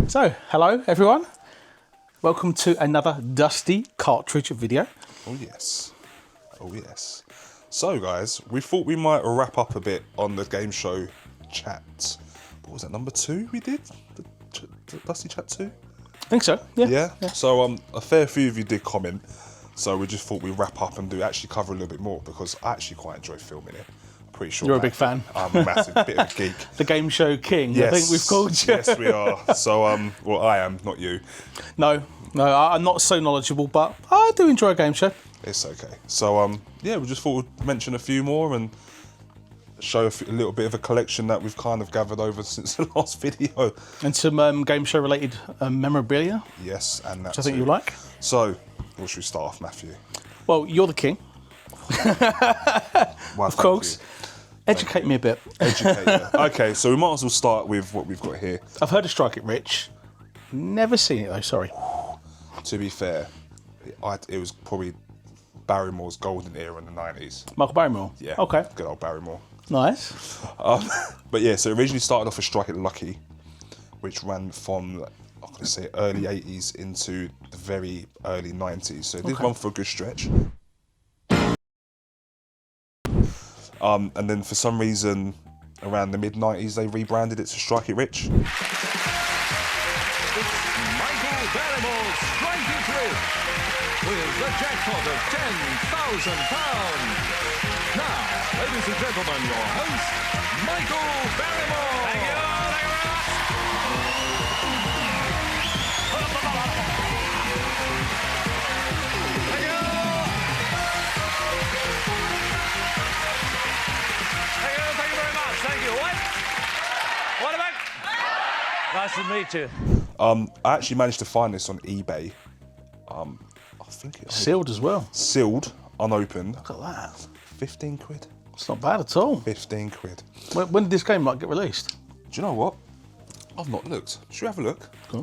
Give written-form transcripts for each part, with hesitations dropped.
So, hello everyone. Welcome to another Dusty Cartridge video. Oh yes. Oh yes. So guys, we thought we might wrap up a bit on the game show chat. What was that, number 2 we did? The Dusty Chat 2? I think so, yeah. Yeah? So a fair few of you did comment. So we just thought we'd wrap up and actually cover a little bit more because I actually quite enjoy filming it. I'm pretty sure. You're a big fan. I'm a massive bit of a geek. The game show king, Yes. I think we've called you. Yes, we are. So, well, I am, not you. No, I'm not so knowledgeable, but I do enjoy a game show. It's okay. So, yeah, we just thought we'd mention a few more and show a little bit of a collection that we've kind of gathered over since the last video. And some game show related memorabilia. Yes, and that Which I think you like. So, where should we start off, Matthew? Well, you're the king. Well, Of course. Educate me a bit. Educate you. Okay, so we might as well start with what we've got here. I've heard of Strike It Rich. Never seen it though, sorry. To be fair, it was probably Barrymore's golden era in the 90s. Michael Barrymore? Yeah. Okay. Good old Barrymore. Nice. But yeah, so it originally started off as Strike It Lucky, which ran from, I'm going to say, early 80s into the very early 90s. So it did run for a good stretch. And then for some reason, around the mid-90s, they rebranded it to Strike It Rich. It's Michael Barrymore's Strike It Rich with the jackpot of £10,000. Now, ladies and gentlemen, your host, Michael Barrymore. Thank you. Thank you very much. Thank you. What about? Nice to meet you. I actually managed to find this on eBay. I think it's Sealed as well. sealed, unopened. Look at that. 15 quid. It's not bad at all. 15 quid. When did this game like get released? Do you know what? I've not looked. Should we have a look? Go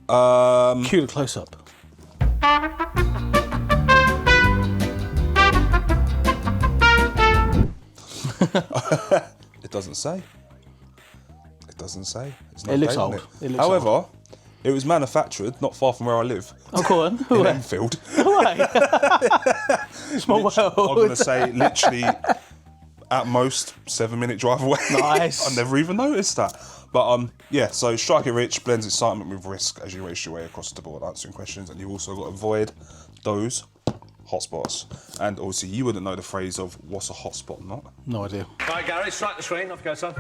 on. Cue the close-up. It doesn't say. It doesn't say. It's not It looks dated on old. it. It looks However, it was manufactured not far from where I live, Oh, go on. in Enfield. Right. Small I'm going world. to say literally at most 7-minute drive away. Nice. I never even noticed that. But yeah, so Strike It Rich blends excitement with risk as you race your way across the board answering questions, and you've also got to avoid those hotspots. And obviously you wouldn't know the phrase of what's a hotspot not. No idea. Right, Gary, strike the screen. Off you go, son.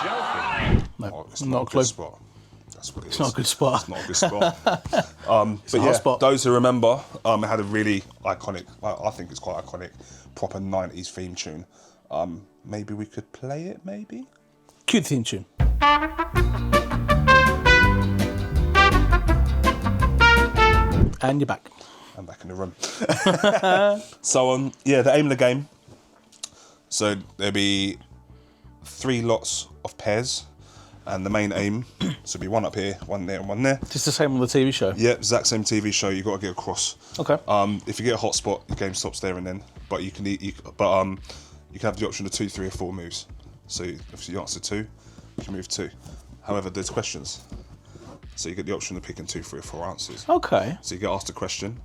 Joking. No, Oh, it's not not a a clue. good spot. That's what it is. It's not a good spot. It's not a good spot. But a yeah, hot spot. those who remember, it had a really iconic, I think it's quite iconic, proper 90s theme tune. Maybe we could play it, maybe? Cue the theme tune. And you're back. I'm back in the room. So, yeah, the aim of the game. So there'll be 3 lots of pairs. And the main aim, so it'll be one up here, one there, and one there. Just the same on the TV show. Yeah, exact same TV show. You got to get across. Okay. If you get a hotspot, the game stops there and then. But you can you can have the option of 2, 3, or 4 moves. So if you answer 2, you can move 2. However, there's questions. So you get the option of picking 2, 3, or 4 answers. Okay. So you get asked a question,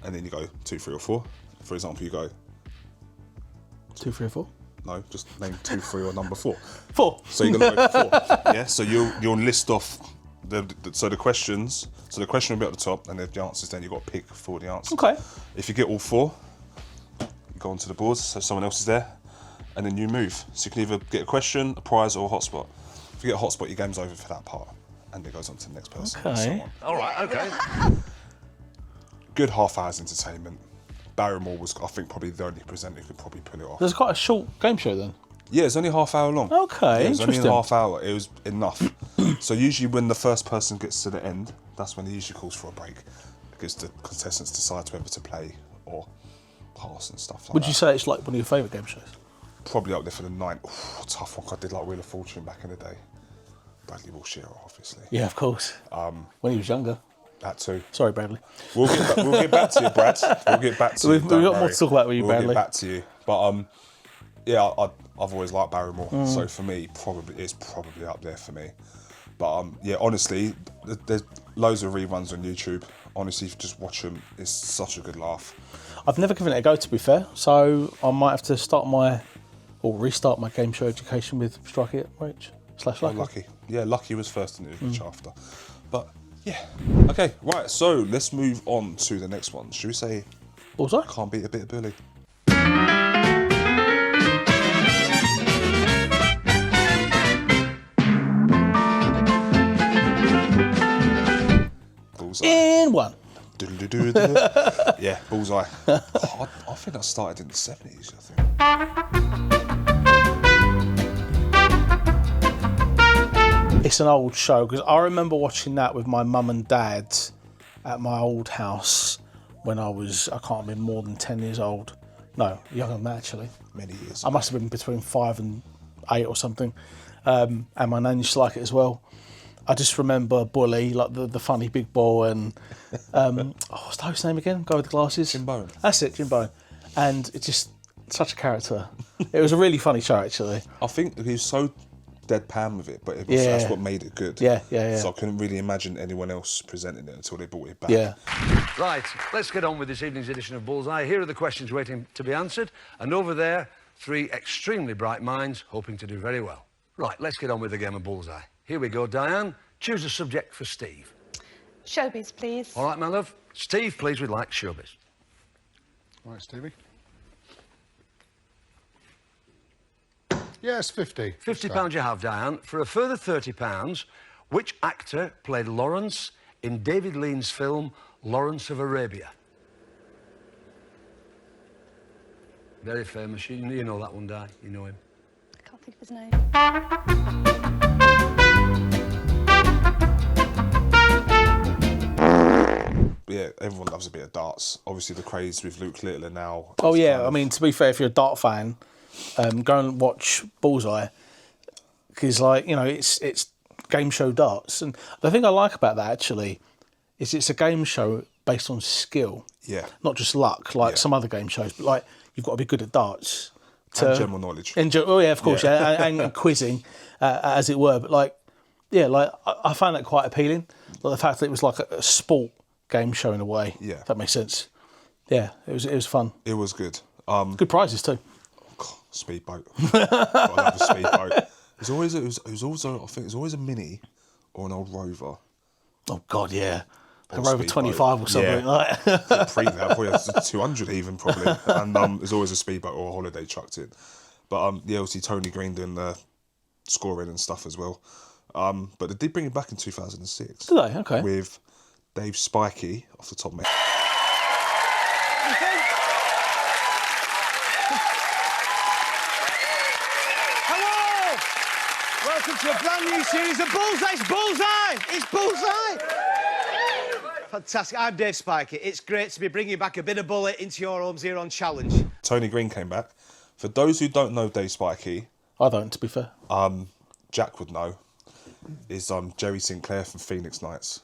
and then you go 2, 3, or 4. For example, you go 2, 3, or 4. no, just name 2, 3, or number 4. 4. So you're gonna go for 4. Yeah. So you'll list off the questions. So the question will be at the top, and if the answers, then you got to pick for the answers. Okay. If you get all 4, you go onto the boards, so someone else is there, and then you move. So you can either get a question, a prize, or a hotspot. If you get a hotspot, your game's over for that part, and it goes on to the next person. and so Okay. on. All right, okay. Good half hours entertainment. Barrymore was, I think, probably the only presenter who could probably pull it off. There's quite a short game show then. Yeah, it's only half hour long. Okay, Yeah, it was only interesting. a half hour. It was enough. So usually when the first person gets to the end, that's when he usually calls for a break, because the contestants decide whether to play or pass and stuff like Would that. you say it's like one of your favourite game shows? Probably up there for the 9. Ooh, tough one. I did like Wheel of Fortune back in the day. Bradley Walshear, obviously. Yeah, of course. When he was younger. That too. Sorry, Bradley. We'll get back to you, Brad. We'll get back to you. We've got don't more worry. to talk about with you, We'll Bradley. get back to you. But Yeah, I've always liked Barrymore, so for me, it's probably up there for me. But yeah, honestly, there's loads of reruns on YouTube. Honestly, if you just watch them, it's such a good laugh. I've never given it a go, to be fair, so I might have to restart my game show education with Strike It Rich / Lucky. Lucky. Yeah, Lucky was first and Rich after. But yeah. Okay, right, so let's move on to the next one. Should we say Bullseye? Can't Beat a Bit of Bully? Bullseye. In one. Yeah, Bullseye. God, I think that started in the 70s, I think. It's an old show, because I remember watching that with my mum and dad at my old house when I can't be more than 10 years old. No, younger than that, actually. Many years. I must have been between 5 and 8 or something. And my nan used to like it as well. I just remember Bully, like the funny big boy, and what's the host's name again? Guy with the glasses. Jim Bowen. That's it, Jim Bowen. And it's just such a character. It was a really funny show, actually. I think he was so deadpan with it, but that's what made it good. Yeah. So I couldn't really imagine anyone else presenting it until they brought it back. Yeah. Right, let's get on with this evening's edition of Bullseye. Here are the questions waiting to be answered, and over there, 3 extremely bright minds hoping to do very well. Right, let's get on with the game of Bullseye. Here we go, Diane. Choose a subject for Steve. Showbiz, please. All right, my love. Steve, please, we'd like showbiz. Right, Stevie. Yes, 50. £50 you have, Diane. For a further £30, which actor played Lawrence in David Lean's film Lawrence of Arabia? Very famous. You know that one, Di. You know him. I can't think of his name. Yeah, everyone loves a bit of darts. Obviously, the craze with Luke Littler now. Oh, yeah. I mean, to be fair, if you're a dart fan, go and watch Bullseye, because, like, you know, it's game show darts. And the thing I like about that, actually, is it's a game show based on skill. Yeah. Not just luck, like some other game shows, but, like, you've got to be good at darts. And general knowledge. Oh, yeah, of course, yeah. and quizzing, as it were. But, like, yeah, like, I found that quite appealing. Like, the fact that it was like a sport game show in a way. Yeah. If that makes sense. Yeah, it was fun. It was good. Good prizes, too. Speedboat. I love a speedboat. It was also, I think, it was always a Mini or an old Rover. Oh, God, yeah. A Or Rover speedboat. 25 or something like that. Probably 200 even, probably. And there's always a speedboat or a holiday chucked in. But yeah, obviously Tony Green doing the scoring and stuff as well. But they did bring it back in 2006. Did they? Okay. With Dave Spikey off the top of my head. Hello! Welcome to a brand new series of Bullseye. It's Bullseye! It's Bullseye! Fantastic. I'm Dave Spikey. It's great to be bringing back a bit of bullet into your homes here on Challenge. Tony Green came back. For those who don't know Dave Spikey, I don't, to be fair. Jack would know, is Jerry Sinclair from Phoenix Nights.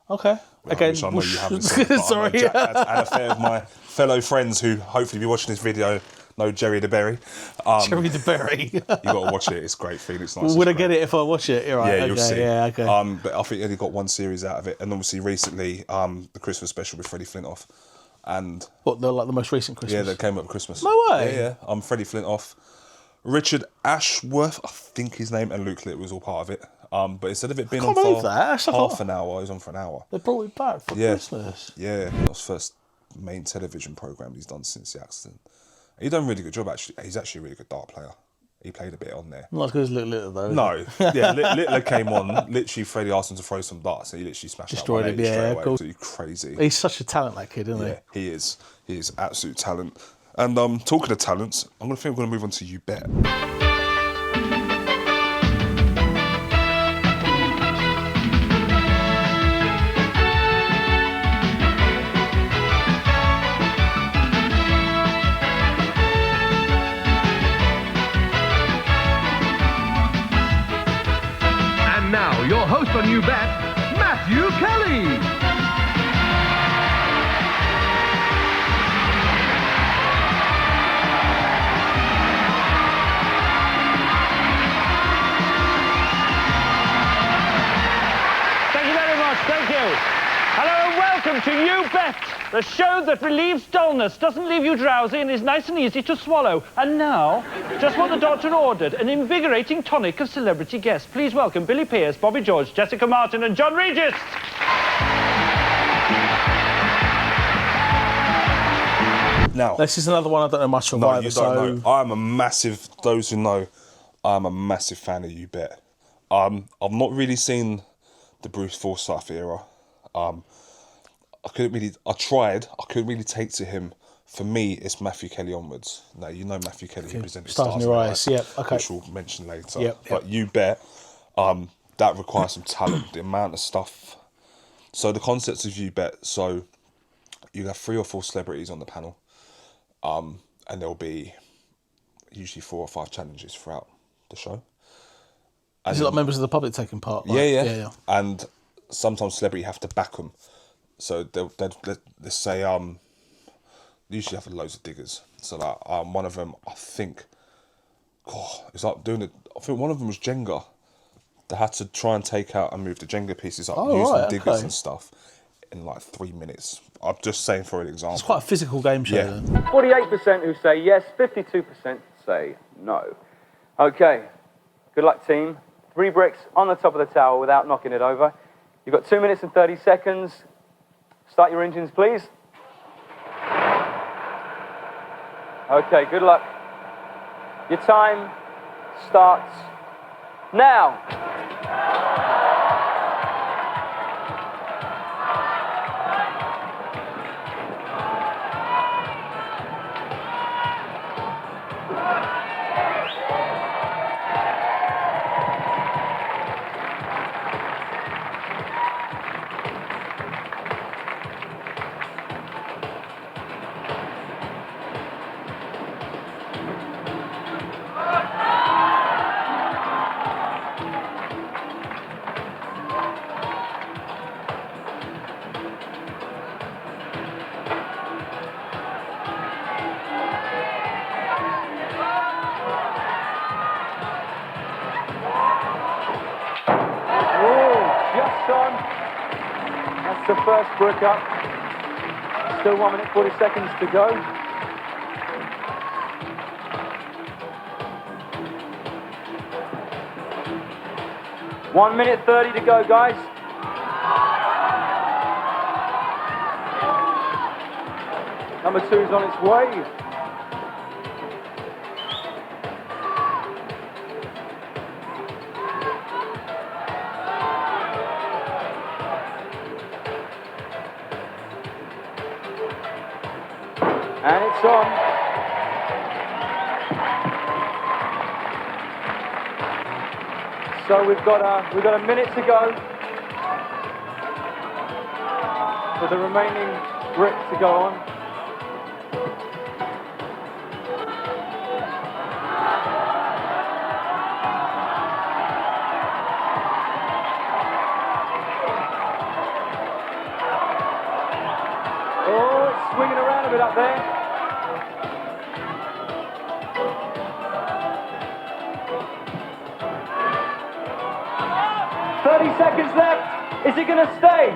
Okay. Again, Which I know you haven't seen. But sorry. I know Jack, and a fair of my fellow friends who hopefully be watching this video know Jerry the Berry. Jerry the Berry. You got to watch it. It's great. Phoenix Nights. Would I is get great. it if I watch it? You're right. Yeah, you'll see. Yeah, okay. But I think he only got one series out of it, and obviously recently the Christmas special with Freddie Flintoff, and What, the most recent Christmas? yeah, that came up at Christmas. No way. Yeah. Freddie Flintoff, Richard Ashworth, I think his name, and Luke Litt was all part of it. But instead of it being can't on believe for that. That's like half an hour, it was on for an hour. They brought it back for Yeah. Christmas. Yeah, that was the first main television programme he's done since the accident. He done a really good job, actually. He's actually a really good dart player. He played a bit on there. Not as good as Little though. is No, yeah, Littler came on. Literally, Freddie asked him to throw some darts, and he literally smashed Destroyed out him, yeah, straight away. cool. Absolutely crazy. He's such a talent, that kid, isn't Yeah, he is. He is absolute talent. And talking of talents, I'm going to move on to You Bet. And now, your host on You Bet, Matthew Kelly. The show that relieves dullness, doesn't leave you drowsy, and is nice and easy to swallow. And now, just what the doctor ordered, an invigorating tonic of celebrity guests. Please welcome Billy Pearce, Bobby George, Jessica Martin and John Regis. Now, This is another one I don't know much about. no, you don't know. I'm a massive. Those who know, I'm a massive fan of You Bet. I've not really seen the Bruce Forsyth era. I tried. I couldn't really take to him. For me, it's Matthew Kelly onwards. Now, you know Matthew Kelly, who presented Stars in Your Eyes. Yep, okay. Which we'll mention later. Yep. But You Bet, that requires some talent. The amount of stuff. So the concepts of You Bet. So you have 3 or 4 celebrities on the panel, and there'll be usually 4 or 5 challenges throughout the show. Is it like members of the public taking part? Like, Yeah. And sometimes celebrity have to back them. So let's say they usually have loads of diggers. So that one of them, I think, it's like doing it. I think one of them was Jenga. They had to try and take out and move the Jenga pieces up using diggers and stuff in like 3 minutes. I'm just saying for an example. It's quite a physical game show. Yeah. Then. 48% who say yes, 52% say no. Okay, good luck team. 3 bricks on the top of the tower without knocking it over. You've got 2 minutes and 30 seconds. Start your engines, please. Okay, good luck. Your time starts now. That's the first brick up. Still 1 minute 40 seconds to go. One minute 30 to go, guys. Number 2 is on its way. And it's on. So we've got a minute to go for the remaining brick to go on. Oh, it's swinging around a bit up there. Seconds left. Is it going to stay?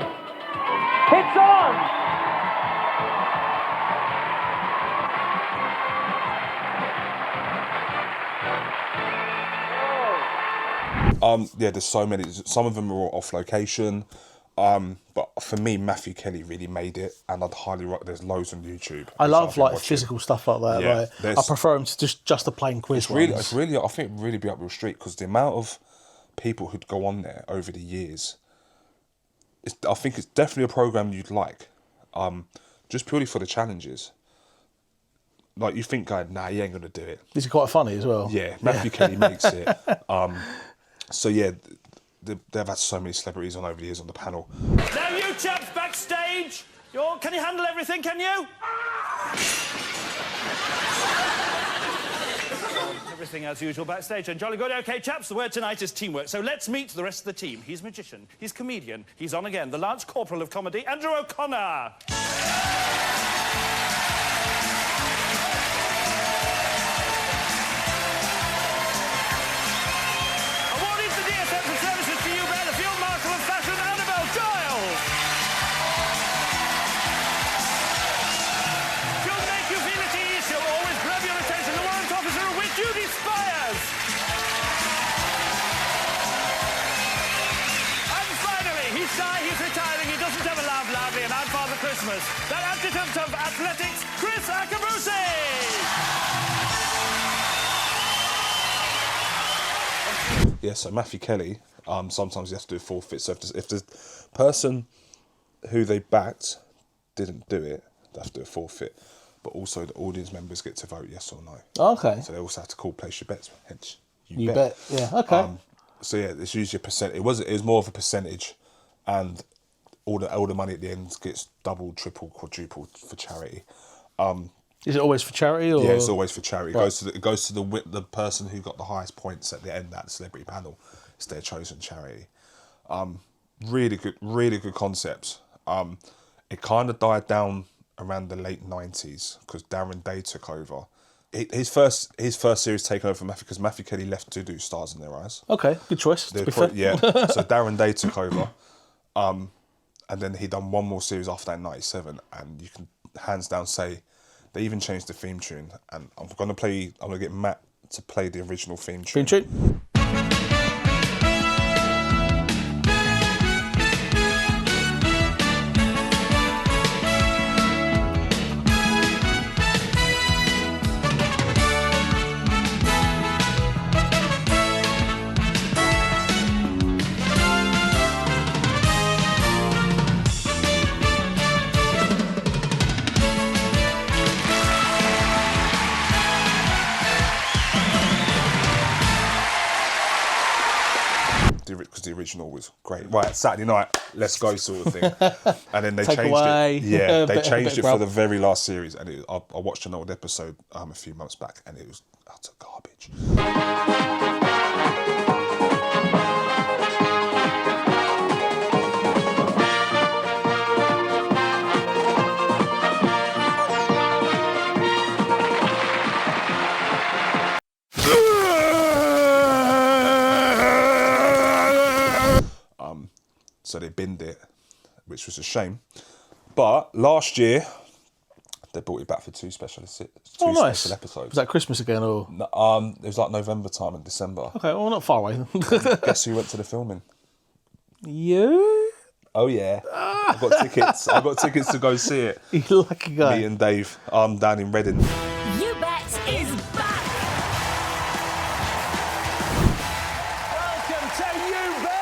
It's on. Yeah, there's so many. Some of them are off location, but for me, Matthew Kelly really made it, and I'd highly recommend. There's loads on YouTube. I love like physical stuff like that. Yeah, like, I prefer them to just a plain quiz. It's really, I think, really be up your street because the amount of people who'd go on there over the years. I think it's definitely a program you'd like, just purely for the challenges. Like you think, going, nah, he ain't gonna do it. Is it quite funny as well? Yeah, Matthew Kelly makes it. So yeah, they've had so many celebrities on over the years on the panel. Now you chaps backstage, can you handle everything? Can you? Everything as usual backstage. And jolly good. OK, chaps, the word tonight is teamwork. So let's meet the rest of the team. He's magician, he's comedian, he's on again, the Lance Corporal of comedy, Andrew O'Connor. Awarded the DSM for services to you by the Field Marshal of Fashion, Annabelle Giles. us, that adjutant of athletics, Chris Akabusi! Yeah, so Matthew Kelly, sometimes you have to do a forfeit. So if the person who they backed didn't do it, they have to do a forfeit. But also the audience members get to vote yes or no. Okay. So they also have to call place your bets, hence You bet. Yeah, okay. So yeah, it's usually a percent. It was more of a percentage, and all the money at the end gets doubled, tripled, quadrupled for charity. Is it always for charity? Or? Yeah, it's always for charity. Right. It goes to the person who got the highest points at the end of that celebrity panel. It's their chosen charity. Really good concept. It kind of died down around the late 90s because Darren Day took over. His first series taken over from Matthew, because Matthew Kelly left to do Stars in Their Eyes. Okay, good choice. To be fair. Yeah, so Darren Day took over, and then he done one more series after that in '97, and you can hands down say they even changed the theme tune. And I'm gonna get Matt to play the original theme tune. Theme tune. Because the original was great. Right, Saturday night, let's go sort of thing. And then they Take changed away. it. Yeah, they Bit changed it grub. for the very last series. And I watched an old episode a few months back, and it was utter garbage. So they binned it, which was a shame. But last year, they brought it back for two special nice. episodes. Was that Christmas again or? It was like November time and December. Okay, well, not far away. Guess who went to the filming? You? Oh yeah, I got tickets. I got tickets to go see it. You lucky guy. Me and Dave. Down in Reading. You Bet is back. Welcome to You Bet!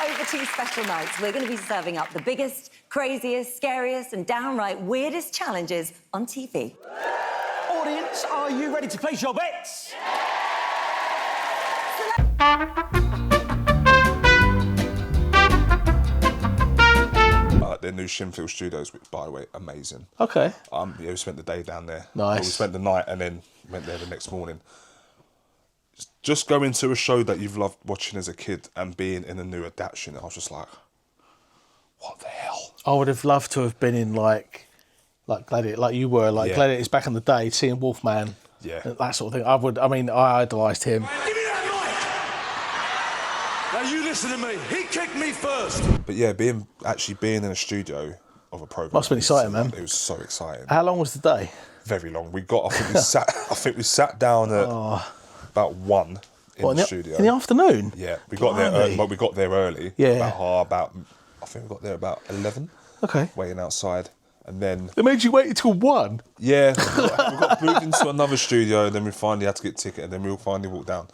Over 2 special nights, we're going to be serving up the biggest, craziest, scariest and downright weirdest challenges on TV. Audience, are you ready to place your bets? Their new Shinfield Studios, which, by the way, amazing. Okay. Yeah, we spent the day down there. Nice. Well, we spent the night and then went there the next morning. Just going to a show that you've loved watching as a kid and being in a new adaptation, I was just like, what the hell? I would have loved to have been in like Gladiator, like you were, Yeah. Gladiators back in the day, seeing Wolfman. Yeah. That sort of thing. I idolised him. Give me that mic! Now you listen to me. He kicked me first. But yeah, being in a studio of a program. Must have been exciting, man. It was so exciting. How long was the day? Very long. I think we sat down at about 1 in the studio. In the afternoon? Yeah, we got there early, but we got there early. Yeah. I think we got there about 11. Okay. Waiting outside. And then They made you wait until 1? yeah, we got moved into another studio, and then we finally had to get a ticket, and then we all finally walked down.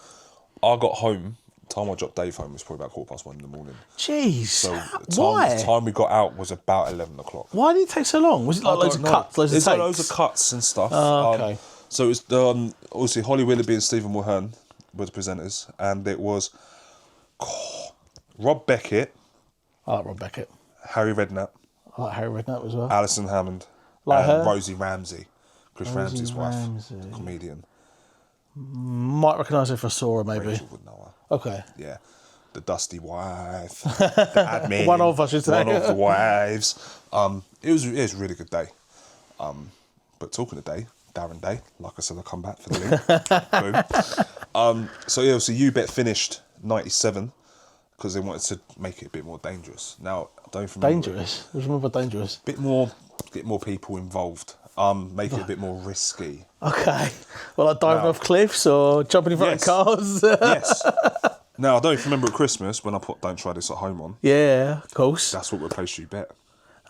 I got home. The time I dropped Dave home was probably about 1:15 in the morning. Jeez. So Why? the time we got out was about 11 o'clock. Why did it take so long? Was it like loads of cuts, loads of It's takes? like loads of cuts and stuff. Oh, okay. So it was obviously Holly Willoughby and Stephen Mulhern were the presenters, and it was Rob Beckett. I like Rob Beckett. Harry Redknapp. I like Harry Redknapp as well. Alison Hammond. Like and her? Rosie Ramsey. Chris Rosie Ramsey's wife. Ramsey. Comedian. Might recognise her if I saw her, maybe. Rachel would know her. Okay. Yeah. The dusty wife. The admin. One of, I should say. One of the wives. It was a really good day. But talking of day, Darren Day, like I said, I'll come back for the link. Boom. So yeah, so You Bet finished 97 because they wanted to make it a bit more dangerous. Now, I don't remember. Dangerous? What do you remember dangerous? Get more people involved. Make it a bit more risky. Okay. Well, like diving off cliffs or jumping in front of cars? Yes. Now, I don't know if you remember at Christmas when I put Don't Try This at Home on. Yeah, of course. That's what replaced You Bet.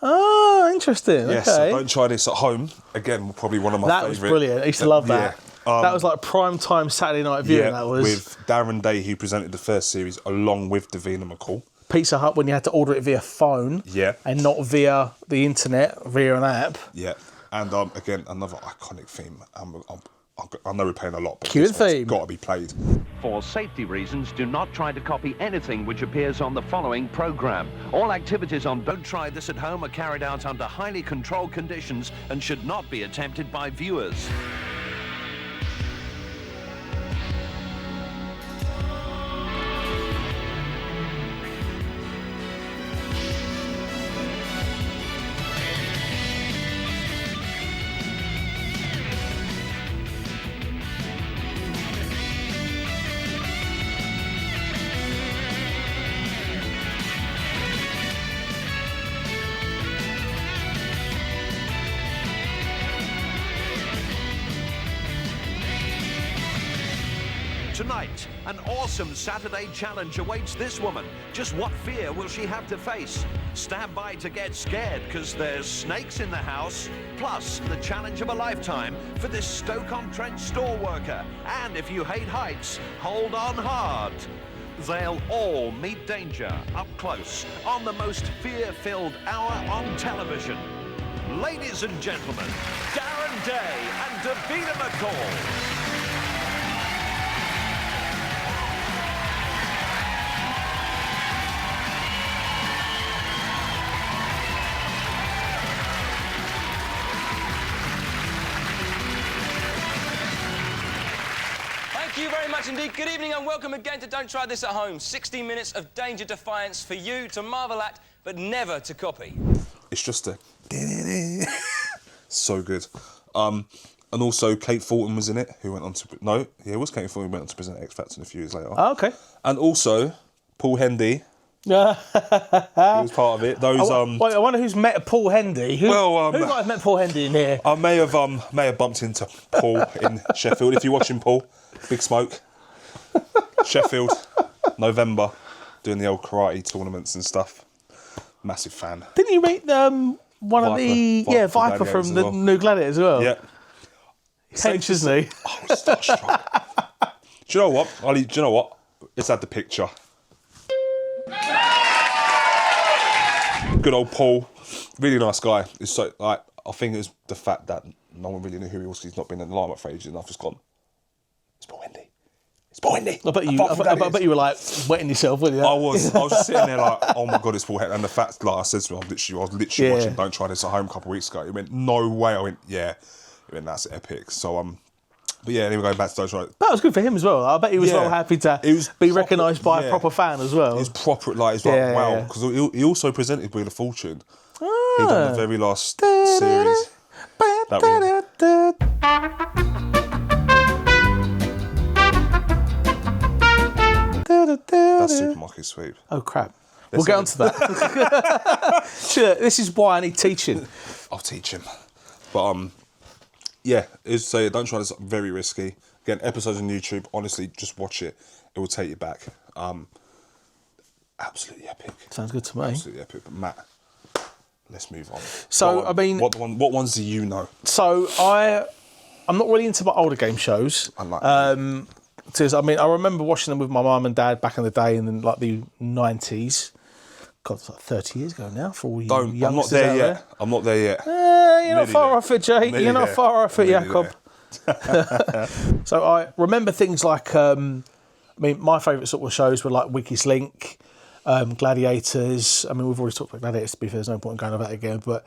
Oh, interesting. Yes, okay. so Don't Try This at Home. Again, probably one of my favourite. That was brilliant. I used to love that. Yeah. That was like prime time Saturday night viewing. That was with Darren Day, who presented the first series, along with Davina McCall. Pizza Hut when you had to order it via phone. Yeah. And not via the internet, via an app. Yeah. And again, another iconic theme. I know we're playing a lot, but Cue this one's theme. got to be played. For safety reasons, do not try to copy anything which appears on the following programme. All activities on Don't Try This at Home are carried out under highly controlled conditions and should not be attempted by viewers. Tonight, an awesome Saturday challenge awaits this woman. Just what fear will she have to face? Stand by to get scared, because there's snakes in the house, plus the challenge of a lifetime for this Stoke-on-Trent store worker. And if you hate heights, hold on hard. They'll all meet danger up close on the most fear-filled hour on television. Ladies and gentlemen, Darren Day and Davina McCall. Thank you very much indeed. Good evening and welcome again to Don't Try This at Home. 60 minutes of danger defiance for you to marvel at, but never to copy. It's just a... so good. And also Kate Fulton was in it, who went on to... No, yeah, it was Kate Fulton who went on to present X Factor a few years later. Oh, okay. And also Paul Hendy. He was part of it. Those Wait, I wonder who's met Paul Hendy. Who might have met Paul Hendy in here? I may have bumped into Paul in Sheffield. If you're watching, Paul, Big Smoke, Sheffield, November, doing the old karate tournaments and stuff. Massive fan. Didn't you meet Viper from the New Gladiator as well? Yeah. Hench, isn't he? I was starstruck. Do you know what, Ollie? Do you know what? Let's add the picture. Good old Paul, really nice guy. It's so like I think it was the fact that no one really knew who he was. He's not been in the limelight for ages, and I've just gone. It's Paul Hendy. It's Paul Hendy. I bet you were like wetting yourself, weren't you? I was just sitting there like, oh my god, it's Paul Hendy. And the fact, like I said to him, I was literally watching Don't Try This at Home a couple of weeks ago. He went, no way. I went, yeah. He went, that's epic. So but yeah, anyway, going back to Don't Try. That was good for him as well. I bet he was well happy to be recognised by a proper fan as well. He was proper, like, wow. Because he also presented Wheel of Fortune. He done the very last series. That's Supermarket Sweep. Oh, crap. We'll get on to that. Sure, this is why I need teaching. I'll teach him. But, yeah, Don't Try This. Very risky. Again, episodes on YouTube. Honestly, just watch it. It will take you back. Absolutely epic. Sounds good to me. Absolutely epic. But Matt, let's move on. So, I mean, what ones do you know? So I'm not really into my older game shows. Because I mean, I remember watching them with my mum and dad back in the day, and then like the 90s. God, it's like 30 years ago now for all you youngsters. I'm not there yet. I'm not there yet. You're not far off it, Jake. You're not far off it, Jacob. So I remember things like, I mean, my favourite sort of shows were like Weakest Link, Gladiators. I mean, we've already talked about Gladiators, to be fair, there's no point in going about it again. But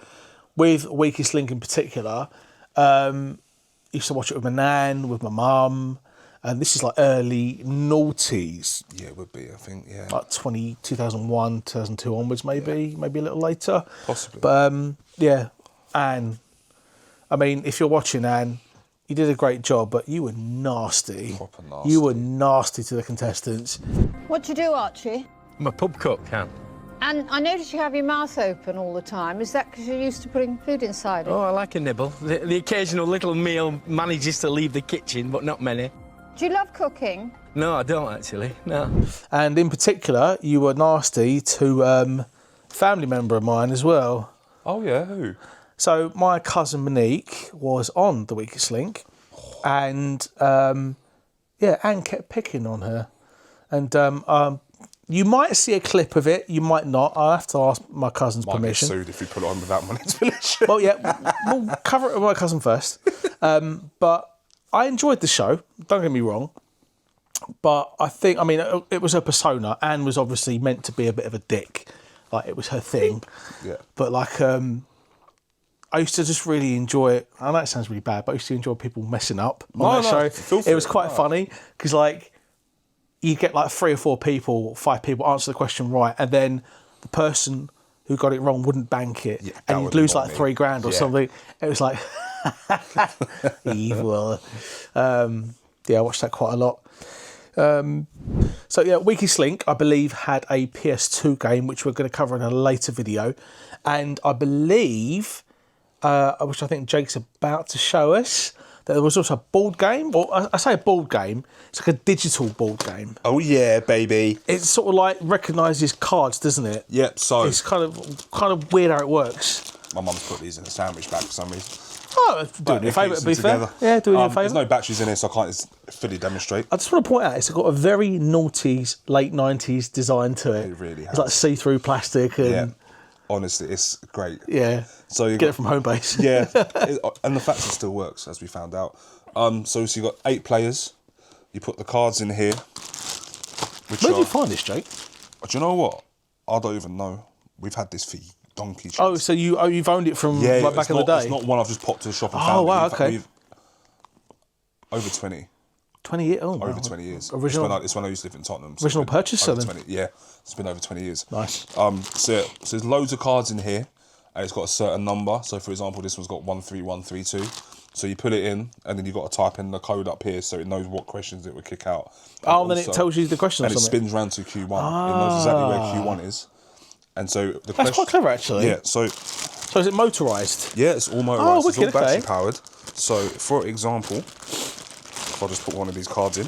with Weakest Link in particular, used to watch it with my nan, with my mum. And this is like early noughties. Yeah, it would be, I think, yeah. Like 2001, 2002 onwards, maybe a little later. Possibly. But, yeah, Anne. I mean, if you're watching, Anne, you did a great job, but you were nasty. Proper nasty. You were nasty to the contestants. What do you do, Archie? I'm a pub cook, Anne. And I notice you have your mouth open all the time. Is that because you're used to putting food inside it? Oh, I like a nibble. The occasional little meal manages to leave the kitchen, but not many. Do you love cooking? No, I don't actually. No. And in particular, you were nasty to a family member of mine as well. Oh yeah, who? So my cousin Monique was on The Weakest Link, and Anne kept picking on her. And you might see a clip of it, you might not. I'll have to ask my cousin's permission. Might get sued if you put it on without Monique's permission. Well, yeah, we'll cover it with my cousin first. But I enjoyed the show, don't get me wrong. But it was her persona. Anne was obviously meant to be a bit of a dick. Like, it was her thing. Yeah. But, like, I used to just really enjoy it. I know it sounds really bad, but I used to enjoy people messing up on that show. It was quite funny because, like, you get, like, 3 or 4 people, 5 people answer the question right, and then the person who got it wrong wouldn't bank it, and you'd lose, like, $3,000 or something. It was like, evil. I watched that quite a lot. Weakest Link, I believe, had a PS2 game, which we're going to cover in a later video. And I believe, which I think Jake's about to show us, that there was also a board game. Or I say a board game, it's like a digital board game. Oh yeah, baby. It sort of like recognises cards, doesn't it? Yep, so... It's kind of weird how it works. My mum's put these in a sandwich bag for some reason. Oh, doing your favour, to be fair. Yeah, doing your favour. There's no batteries in it, so I can't fully demonstrate. I just want to point out, it's got a very noughties, late 90s design to it. It really has. It's like see-through plastic. And yeah, honestly, it's great. Yeah, so you get it from Homebase. Yeah, and the fact it still works, as we found out. So you've got 8 players. You put the cards in here. Where did you find this, Jake? Do you know what? I don't even know. We've had this for donkey. Oh, so you've owned it from back in the day? It's not one I've just popped to the shop and found. Oh, wow, okay. Over 20. 20 years? Oh, over 20 years. Original? It's when I used to live in Tottenham. So original purchaser then? 20, yeah, it's been over 20 years. Nice. So there's loads of cards in here, and it's got a certain number. So for example, this one's got 13132. So you put it in, and then you've got to type in the code up here so it knows what questions it would kick out. And then it tells you the questions. And it spins round to Q1. It knows exactly where Q1 is. And so that's quite clever, actually. Yeah. So is it motorised? Yeah, it's all motorised. Oh, wicked, it's all battery powered. So for example, if I just put one of these cards in,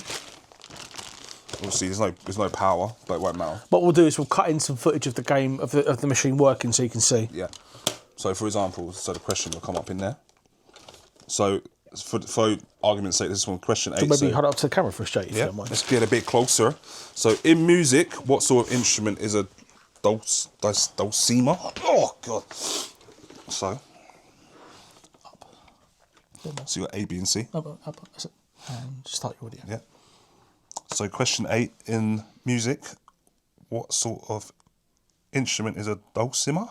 obviously there's no power, but it won't matter. What we'll do is we'll cut in some footage of the game of the machine working so you can see. Yeah. So for example, the question will come up in there. So for argument's sake, this is one question 8. Maybe hold it up to the camera for a straight, if you don't mind. Let's get a bit closer. So in music, what sort of instrument is a dulcimer? Oh god. So you got A, B, and C. Up. That's it. And start your audio. Yeah. So question 8 in music, what sort of instrument is a dulcimer?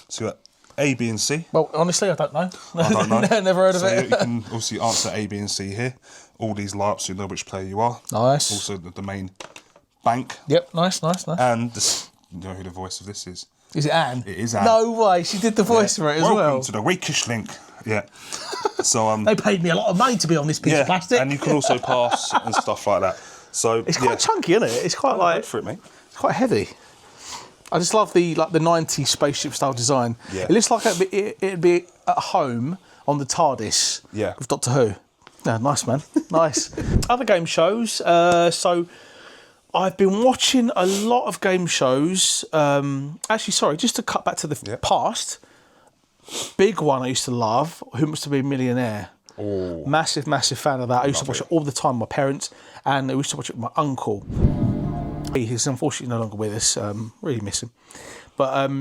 So you got A, B, and C. Well, honestly, I don't know. I don't know. Never heard of it. You can obviously answer A, B, and C here. All these light ups, so you know which player you are. Nice. Also the main bank. Yep, nice. And you know who the voice of this is? Is it Anne? It is Anne. No way, she did the voice for it as well. Welcome to the Weakest Link. Yeah. So they paid me a lot of money to be on this piece of plastic. And you can also pass and stuff like that. So it's quite chunky, isn't it? It's quite go for it, mate. It's quite heavy. I just love the 90s spaceship style design. Yeah. It looks like it'd be at home on the TARDIS. Yeah. With Doctor Who. Yeah, nice, man. Nice. Other game shows. So I've been watching a lot of game shows. Actually, sorry, just to cut back to the past. Big one I used to love, Who Wants to Be a Millionaire. Oh. Massive fan of that. I used to watch it all the time with my parents, and I used to watch it with my uncle. He's unfortunately no longer with us. Really miss him. But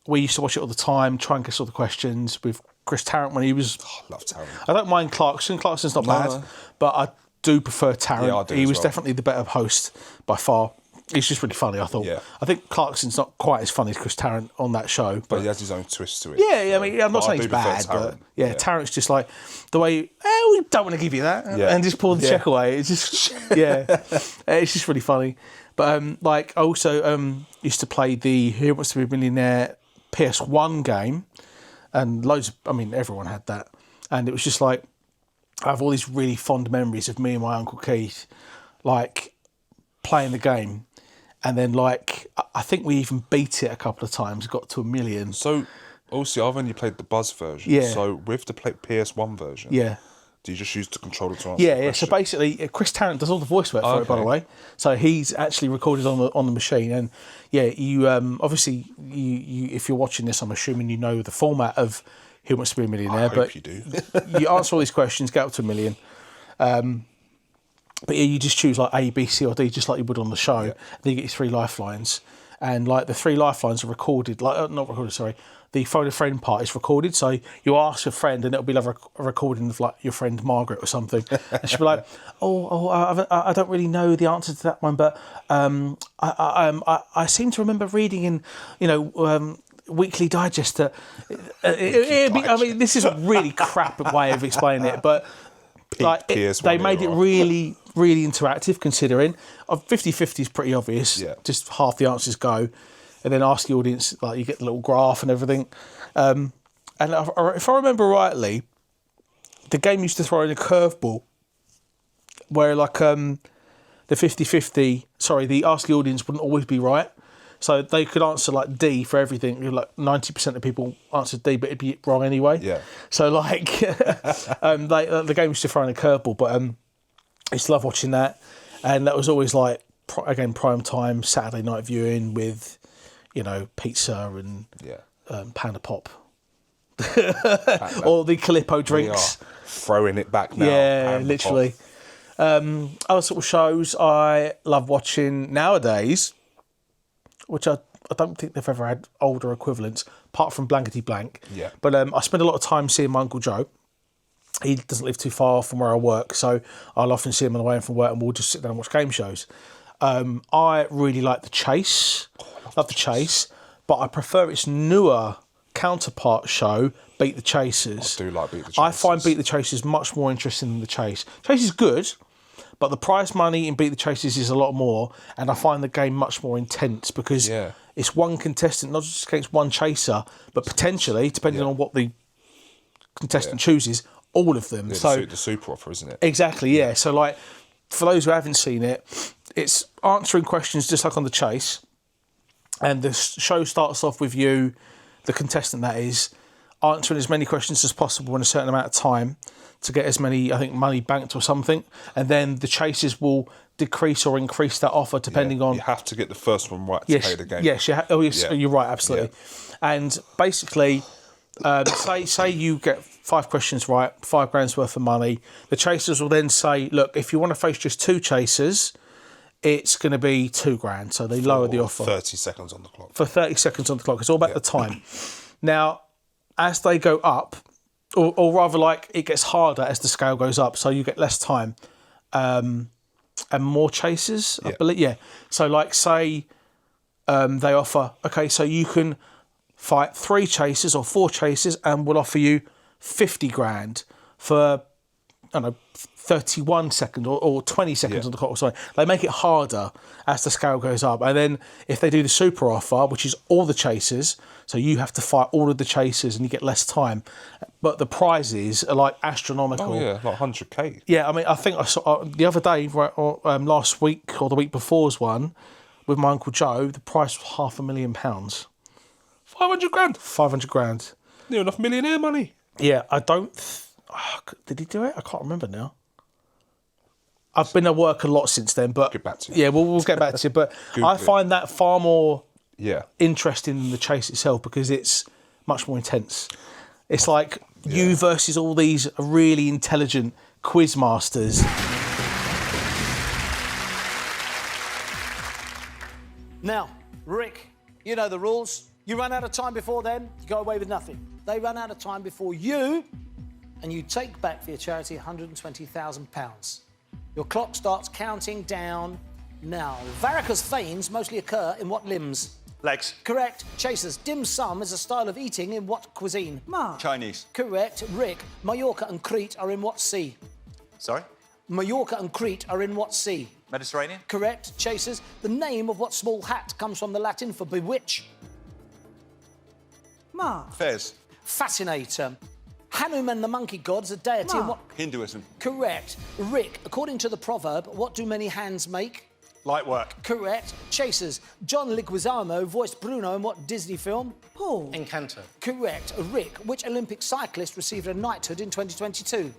we used to watch it all the time, try and guess all the questions with Chris Tarrant when he was... Oh, I love Tarrant. I don't mind Clarkson. Clarkson's not bad, but I do prefer Tarrant. Yeah, I do he as was well. definitely the better host by far. He's just really funny, I thought. Yeah. I think Clarkson's not quite as funny as Chris Tarrant on that show. But he has his own twist to it. Yeah, I mean, I'm not But I saying he's do prefer bad, Tarrant. but yeah, Tarrant's just like the way, we don't want to give you that, and just pull the check away. It's just, it's just really funny. But I also used to play the Who Wants to Be a Millionaire PS1 game, and everyone had that, and it was just like, I have all these really fond memories of me and my Uncle Keith, like, playing the game. And then, I think we even beat it a couple of times, got to 1 million. So, also, I've only played the Buzz version. Yeah. So, with the PS1 version, Do you just use the controller to answer? Yeah. So basically, Chris Tarrant does all the voice work for it, by the way. So he's actually recorded on the machine, and you obviously you if you're watching this, I'm assuming you know the format of Who Wants to Be a Millionaire. I hope you do. You answer all these questions, get up to $1 million. But yeah, you just choose like A, B, C, or D, just like you would on the show. Yeah. Then you get your 3 lifelines, and like the 3 lifelines are recorded. Like not recorded, sorry. The phone a friend part is recorded, so you ask a friend, and it'll be like a recording of like your friend Margaret or something, and she'll be like, I don't really know the answer to that one, but I seem to remember reading in Weekly Digest that I mean, this is a really crap way of explaining it, but like they made it really, really interactive. Considering 50-50 is pretty obvious. Yeah. Just half the answers go, and then ask the audience. Like you get the little graph and everything. And if I remember rightly, the game used to throw in a curveball, where like the 50-50. Sorry, the ask the audience wouldn't always be right. So they could answer like D for everything. Like 90% of people answered D, but it'd be wrong anyway. Yeah. So like, the game used to throw in a curveball, but I used to love watching that, and that was always like again prime time Saturday night viewing with, pizza and Panda Pop, or the Calippo drinks. Throwing it back now. Yeah, Panda literally. Other sort of shows I love watching nowadays, which I don't think they've ever had older equivalents, apart from Blankety Blank. Yeah. But I spend a lot of time seeing my Uncle Joe. He doesn't live too far from where I work, so I'll often see him on the way in from work, and we'll just sit down and watch game shows. I really like The Chase. Love The Chase, but I prefer its newer counterpart show, Beat the Chasers. I do like Beat the Chasers. I find Beat the Chasers much more interesting than The Chase. Chase is good, but the prize money in Beat the Chasers is a lot more, and I find the game much more intense because it's one contestant, not just against one chaser, but potentially, depending on what the contestant chooses, all of them. Yeah, so the super offer, isn't it? Exactly, yeah. So, like, for those who haven't seen it, it's answering questions just like on The Chase, and the show starts off with you, the contestant that is, answering as many questions as possible in a certain amount of time to get as many, I think, money banked or something, and then the chasers will decrease or increase that offer depending on. You have to get the first one right to play the game. Yes, you're right, absolutely. Yeah. And basically, say you get 5 questions right, £5 worth of money. The chasers will then say, look, if you want to face just 2 chasers, it's going to be £2,000. So they lower the offer. 30 seconds on the clock. For 30 seconds on the clock. It's all about the time. Now, as they go up, or rather like it gets harder as the scale goes up, so you get less time and more chasers, I believe. Yeah. So like say they offer, okay, so you can fight 3 chasers or 4 chasers and we'll offer you $50,000 for, I don't know, 31 seconds or 20 seconds on the clock or something. They make it harder as the scale goes up. And then if they do the super offer, which is all the chasers, so you have to fight all of the chasers and you get less time. But the prizes are like astronomical. Oh, yeah, like 100k. Yeah, I mean, I think I saw the other day, last week or the week before's one, with my Uncle Joe, the price was £500,000. 500,000? 500,000. Near enough millionaire money. Yeah, I don't... did he do it? I can't remember now. I've been at work a lot since then, but... Get back to you. Yeah, we'll get back to you. But I find that far more interesting than the chase itself because it's much more intense. It's like you versus all these really intelligent quiz masters. Now, Rick, you know the rules. You run out of time before them, you go away with nothing. They run out of time before you, and you take back for your charity £120,000. Your clock starts counting down now. Varicose veins mostly occur in what limbs? Legs. Correct. Chasers, dim sum is a style of eating in what cuisine? Mark. Chinese. Correct. Rick, Mallorca and Crete are in what sea? Sorry? Mallorca and Crete are in what sea? Mediterranean. Correct. Chasers, the name of what small hat comes from the Latin for bewitch? Mark. Fez. Fascinator. Hanuman, the monkey god, is a deity in what? Hinduism. Correct. Rick, according to the proverb, what do many hands make? Light work. Correct. Chasers, John Leguizamo voiced Bruno in what Disney film? Paul. Encanto. Correct. Rick, which Olympic cyclist received a knighthood in 2022?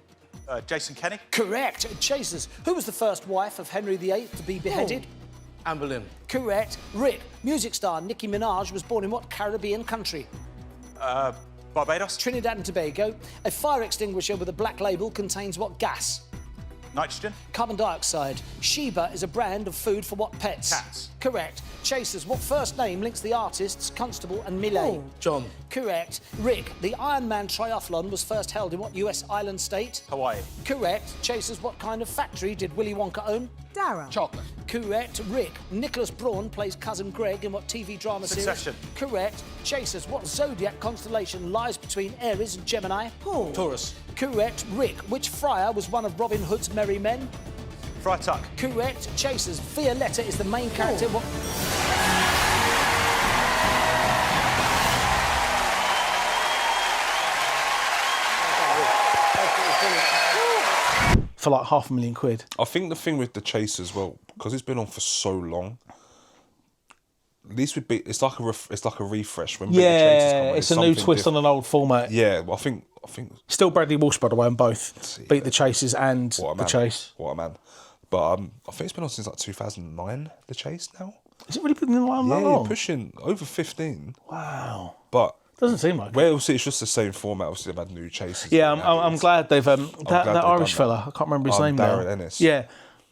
Jason Kenny. Correct. Chasers. Who was the first wife of Henry VIII to be beheaded? Anne Boleyn. Correct. Rick. Music star Nicki Minaj was born in what Caribbean country? Barbados. Trinidad and Tobago. A fire extinguisher with a black label contains what gas? Nitrogen. Carbon dioxide. Sheba is a brand of food for what pets? Cats. Correct. Chasers. What first name links the artists Constable and Millet? John. Correct. Rick. The Ironman triathlon was first held in what US island state? Hawaii. Correct. Chasers. What kind of factory did Willy Wonka own? Darrow. Chocolate. Correct. Rick. Nicholas Braun plays cousin Greg in what TV drama Succession. series? Correct. Chasers. What zodiac constellation lies between Aries and Gemini? Paul. Taurus. Correct. Rick. Which friar was one of Robin Hood's merry men? Friar Tuck. Correct. Chasers. Violetta is the main character. What? For like £500,000. I think the thing with the Chasers, well, because it's been on for so long, at least with it's like a refresh when Beat the Chasers come on, it's a new twist on an old format. Yeah, well, I think still Bradley Walsh, by the way, on both Beat the Chasers and The Chase. What a man! But I think it's been on since like 2009. The Chase now. Is it really been on that long? Yeah, pushing over 15. Wow. But doesn't seem like well, obviously it's just the same format. Obviously they've had new Chasers. Yeah, I'm glad they've that Irish fella. I can't remember his name Darren now. Ennis. Yeah.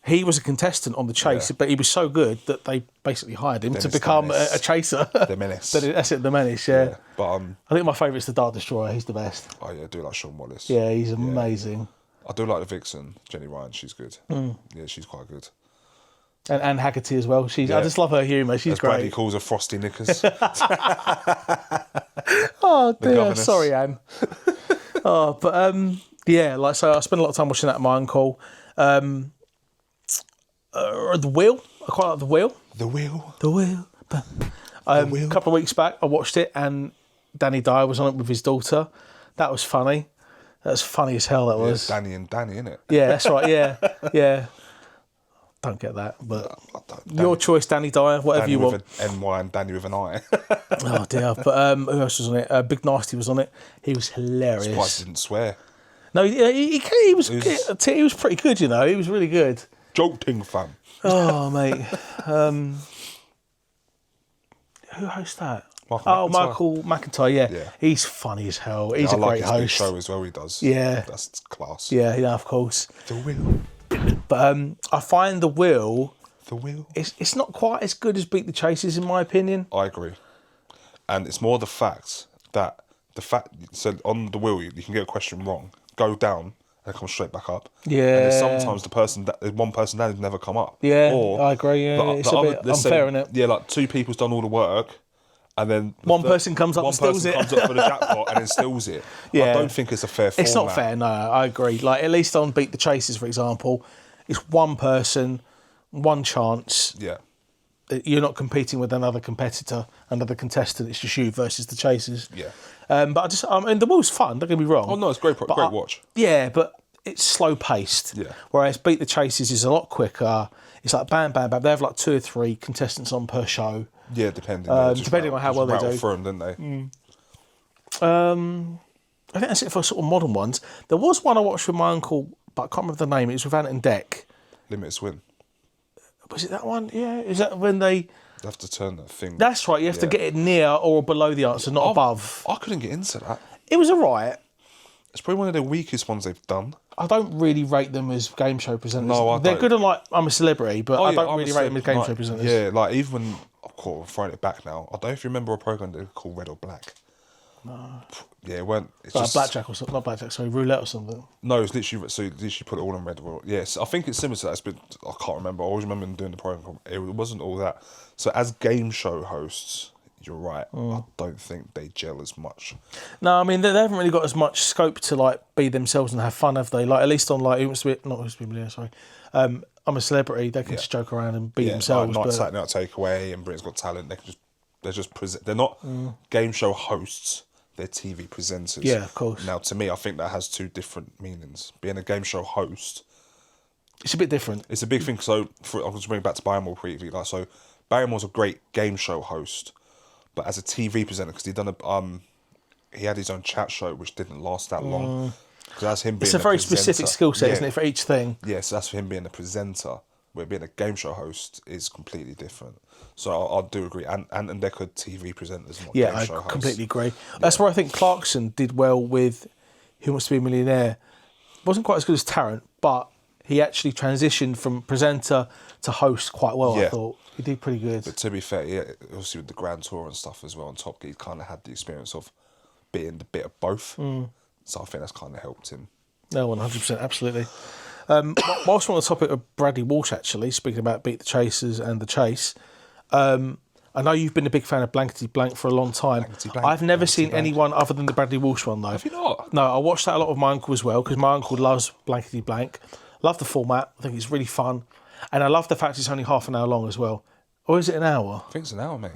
He was a contestant on The Chase, but he was so good that they basically hired him to become a chaser. The Menace. That's it, The Menace, yeah. But I think my favourite's the Dart Destroyer. He's the best. Oh yeah, I do like Sean Wallace. Yeah, he's amazing. I do like the Vixen, Jenny Ryan. She's good. Mm. Yeah, she's quite good. And Haggerty as well. I just love her humour. She's As great. Bradley calls her Frosty Knickers. Oh The dear, governess. sorry, Anne. Yeah, like so, I spent a lot of time watching that at my uncle. The Wheel. I quite like The Wheel. The Wheel. The Wheel. A couple of weeks back, I watched it, and Danny Dyer was on it with his daughter. That was funny. That was funny as hell. That was Danny and Danny, innit? Yeah, that's right. Yeah, yeah. Don't get that, but your choice, Danny Dyer, whatever Danny you with want. an NY and Danny with an I. Oh dear! But who else was on it? Big Nasty was on it. He was hilarious. Surprised he didn't swear. No, he was pretty good. You know, he was really good. Jolting fam. Oh mate, who hosts that? Michael McIntyre. Yeah, he's funny as hell. He's a great his big host. show as well. He does. Yeah, that's class. Yeah, of course. The Wheel. But I find The Wheel. The Wheel. It's not quite as good as Beat the Chasers, in my opinion. I agree, and it's more the fact. So on The Wheel, you can get a question wrong, go down, and come straight back up. Yeah. And sometimes there's one person that has never come up. Yeah, Or I agree. Yeah, it's a bit unfair, isn't it? Yeah, like two people's done all the work, and then one person comes up and steals it. One person comes up for the jackpot and then steals it. Yeah. I don't think it's a fair format. It's not fair, no, I agree. Like, at least on Beat the Chasers, for example, it's one person, one chance. Yeah. You're not competing with another competitor, another contestant. It's just you versus the Chasers. Yeah. But The Wheel's fun, don't get me wrong. Oh, no, it's great watch. Yeah, but it's slow paced. Yeah. Whereas Beat the Chasers is a lot quicker. It's like bam, bam, bam. They have like 2 or 3 contestants on per show. Yeah, depending on how well they do. Through them, didn't they? I think that's it for sort of modern ones. There was one I watched with my uncle, but I can't remember the name. It was with Ant and Dec. Limited Swim. Was it that one? Yeah. Is that when they have to turn that thing? That's right. You have to get it near or below the answer, not above. I couldn't get into that. It was alright. It's probably one of the weakest ones they've done. I don't really rate them as game show presenters. No, They're good on like I'm a Celebrity, but I don't really rate them as game show presenters. Yeah, like even when I'm throwing it back now. I don't know if you remember a program they called Red or Black. No. Yeah, it weren't. It's like just blackjack or something. Not blackjack. Sorry, roulette or something. No, it's literally put it all on Red. Yes, I think it's similar to that. But I can't remember. I always remember them doing the program. It wasn't all that. So as game show hosts, you're right. I don't think they gel as much. No, I mean they haven't really got as much scope to like be themselves and have fun, have they? Like at least on like Who Wants to Be Millionaire, sorry. I'm a Celebrity. They can just joke around and be themselves. Like Saturday Night Takeaway and Britain's Got Talent. They're just present. They're not game show hosts. They're TV presenters. Yeah, of course. Now, to me, I think that has 2 different meanings. Being a game show host, it's a bit different. It's a big thing. So, I'll just bring it back to Barrymore briefly. Like, so Barrymore's a great game show host, but as a TV presenter, because he had his own chat show which didn't last that long. that's him being It's a very specific presenter. skill set, isn't it, for each thing? Yes, that's for him being a presenter. Where being a game show host is completely different. So I do agree. And they're good TV presenters, not Yeah, game I show hosts. completely agree. That's where I think Clarkson did well with Who Wants to Be a Millionaire. Wasn't quite as good as Tarrant, but he actually transitioned from presenter to host quite well, I thought. He did pretty good. But to be fair, obviously with the Grand Tour and stuff as well on Top Gear, he kind of had the experience of being the bit of both. So I think that's kind of helped him. No, 100%, absolutely. Whilst we're on the topic of Bradley Walsh, actually, speaking about Beat the Chasers and The Chase, I know you've been a big fan of Blankety Blank for a long time. I've never seen anyone other than the Bradley Walsh one, though. Have you not? No, I watched that a lot with my uncle as well, because my uncle loves Blankety Blank. Love the format. I think it's really fun. And I love the fact it's only half an hour long as well. Or is it an hour? I think it's an hour, mate.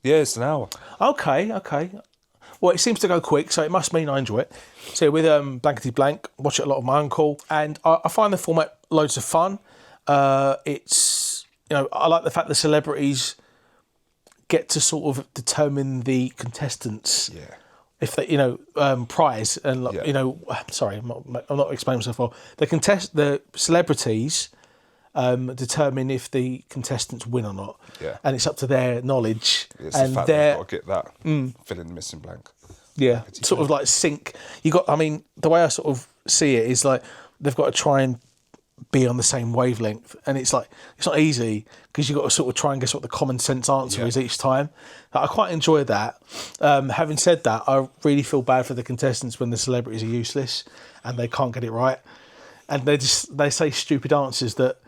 Yeah, it's an hour. Okay. Well, it seems to go quick, so it must mean I enjoy it. So with Blankety Blank, watch it a lot with my uncle, and I find the format loads of fun. It's, I like the fact the celebrities get to sort of determine the contestants. Yeah. If they, prize and sorry, I'm not explaining myself well. The celebrities determine if the contestants win or not. Yeah. And it's up to their knowledge. It's and the fact their, they've got to get that, fill in the missing blank. Yeah, sort of like sync. The way I sort of see it is like they've got to try and be on the same wavelength, and it's like it's not easy because you've got to sort of try and guess what the common sense answer is each time. I quite enjoy that. Having said that, I really feel bad for the contestants when the celebrities are useless and they can't get it right, and they say stupid answers that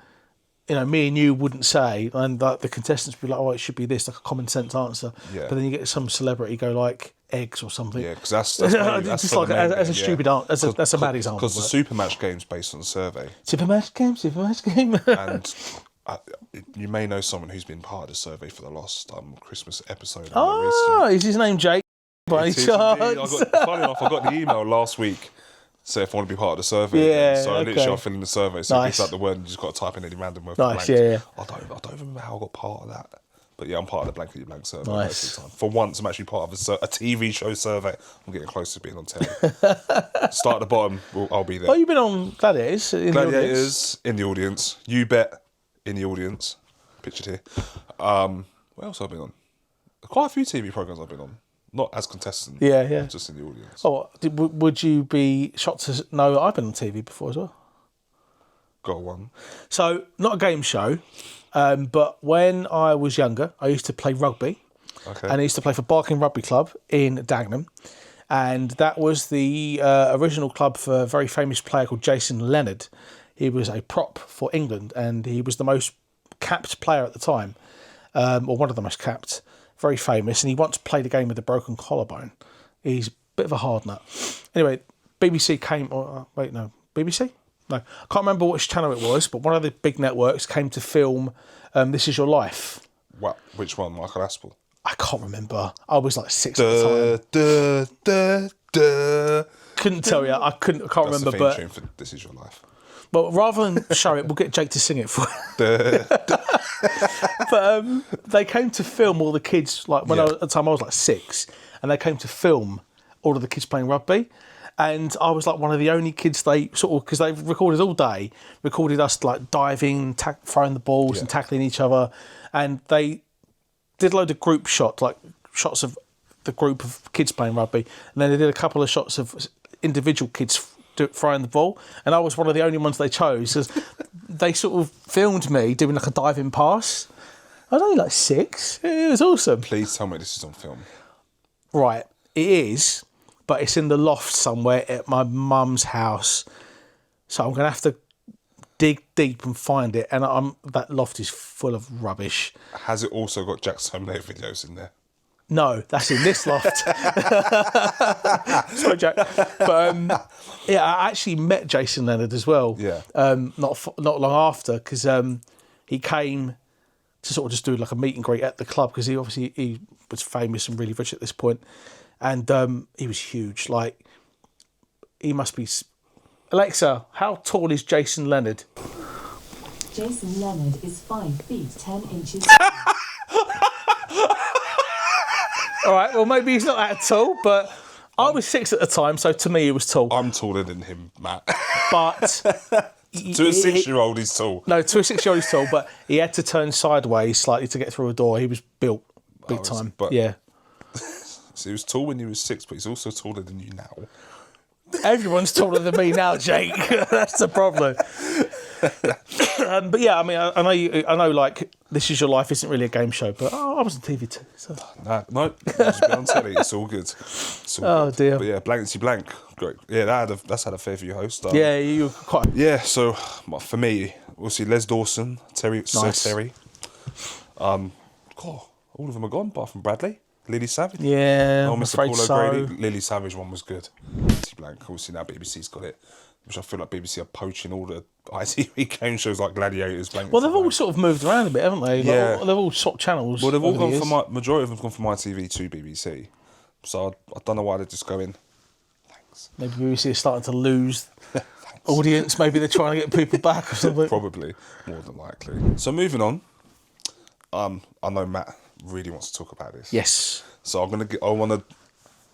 me and you wouldn't say, and the contestants would be like, "Oh, it should be this," like a common sense answer. Yeah. But then you get some celebrity go like eggs or something. Yeah, because that's just like as a stupid answer. That's a bad example. Because the Super Match game's based on a survey. Super Match game. And you may know someone who's been part of the survey for the last Christmas episode. Is his name Jake? By any chance? Funny enough, I got the email last week. So if I want to be part of the survey, Yeah, so okay. literally I fill in the survey. So Nice. it's like the word, you just got to type in any random word. Nice, for blank. yeah. I don't remember how I got part of that. But yeah, I'm part of the Blankety Blank survey Nice. most of the time. For once, I'm actually part of a TV show survey. I'm getting close to being on telly. Start at the bottom, I'll be there. Oh, you've been on Gladiators in the audience. Gladiators in the audience. You Bet in the audience. Pictured here. What else have I been on? Quite a few TV programs I've been on. Not as contestant. Yeah. Just in the audience. Oh, would you be shocked to know that I've been on TV before as well? Got one. So, not a game show, but when I was younger, I used to play rugby. Okay. And I used to play for Barking Rugby Club in Dagenham. And that was the original club for a very famous player called Jason Leonard. He was a prop for England, and he was the most capped player at the time, or one of the most capped. Very famous, and he once played a game with a broken collarbone. He's a bit of a hard nut. Anyway, BBC came... BBC? No, I can't remember which channel it was, but one of the big networks came to film This Is Your Life. What? Which one? Michael Aspel? I can't remember. I was like 6 at the time. Couldn't tell you. I can't That's remember. The theme But tune for This Is Your Life. But rather than show it, we'll get Jake to sing it for you. But they came to film all the kids, like at the time I was like 6, and they came to film all of the kids playing rugby. And I was like one of the only kids they sort of, because they recorded all day, recorded us like diving, throwing the balls and tackling each other. And they did a load of group shots, like shots of the group of kids playing rugby. And then they did a couple of shots of individual kids throwing the ball, and I was one of the only ones they chose. They sort of filmed me doing like a diving pass. I was only like 6. It was awesome. Please tell me this is on film. Right, it is, but it's in the loft somewhere at my mum's house. So I'm going to have to dig deep and find it, and that loft is full of rubbish. Has it also got Jack's Terminator videos in there? No, that's in this loft. Sorry, Jack. But I actually met Jason Leonard as well. Yeah. Not long after, because he came to sort of just do like a meet and greet at the club, because he was famous and really rich at this point, and he was huge. Like, he must be. Alexa, how tall is Jason Leonard? Jason Leonard is 5 feet 10 inches. All right, well, maybe he's not that tall, but I was 6 at the time, so to me it was tall. I'm taller than him, Matt. But to a 6-year-old, he's tall. No, to a 6-year-old, he's tall, but he had to turn sideways slightly to get through a door. He was built big time. But yeah. So he was tall when he was 6, but he's also taller than you now. Everyone's taller than me now, Jake. That's the problem. But yeah, I mean, I know, like, This Is Your Life isn't really a game show, but I was on TV too. So. No, just be on telly. It's all good. Oh dear. But yeah, Blankety Blank, great. Yeah, that's had a fair few hosts. Yeah, you were quite. Yeah, so for me, we'll see Les Dawson, Terry, Sir Terry. God, all of them are gone, apart from Bradley. Lily Savage? Yeah, Oh, I'm Mr. afraid Paul so. O'Grady. Lily Savage one was good. Blankety Blank, obviously now BBC's got it. Which I feel like BBC are poaching all the ITV game shows like Gladiators. Well, they've all sort of moved around a bit, haven't they? Like, Yeah. They've all swapped channels. Well, they've all over the gone years. from majority of them's gone from ITV to BBC. So I don't know why they're just going. Maybe BBC are starting to lose audience. Maybe they're trying to get people back or something. Probably, more than likely. So moving on. I know Matt really wants to talk about this. Yes. So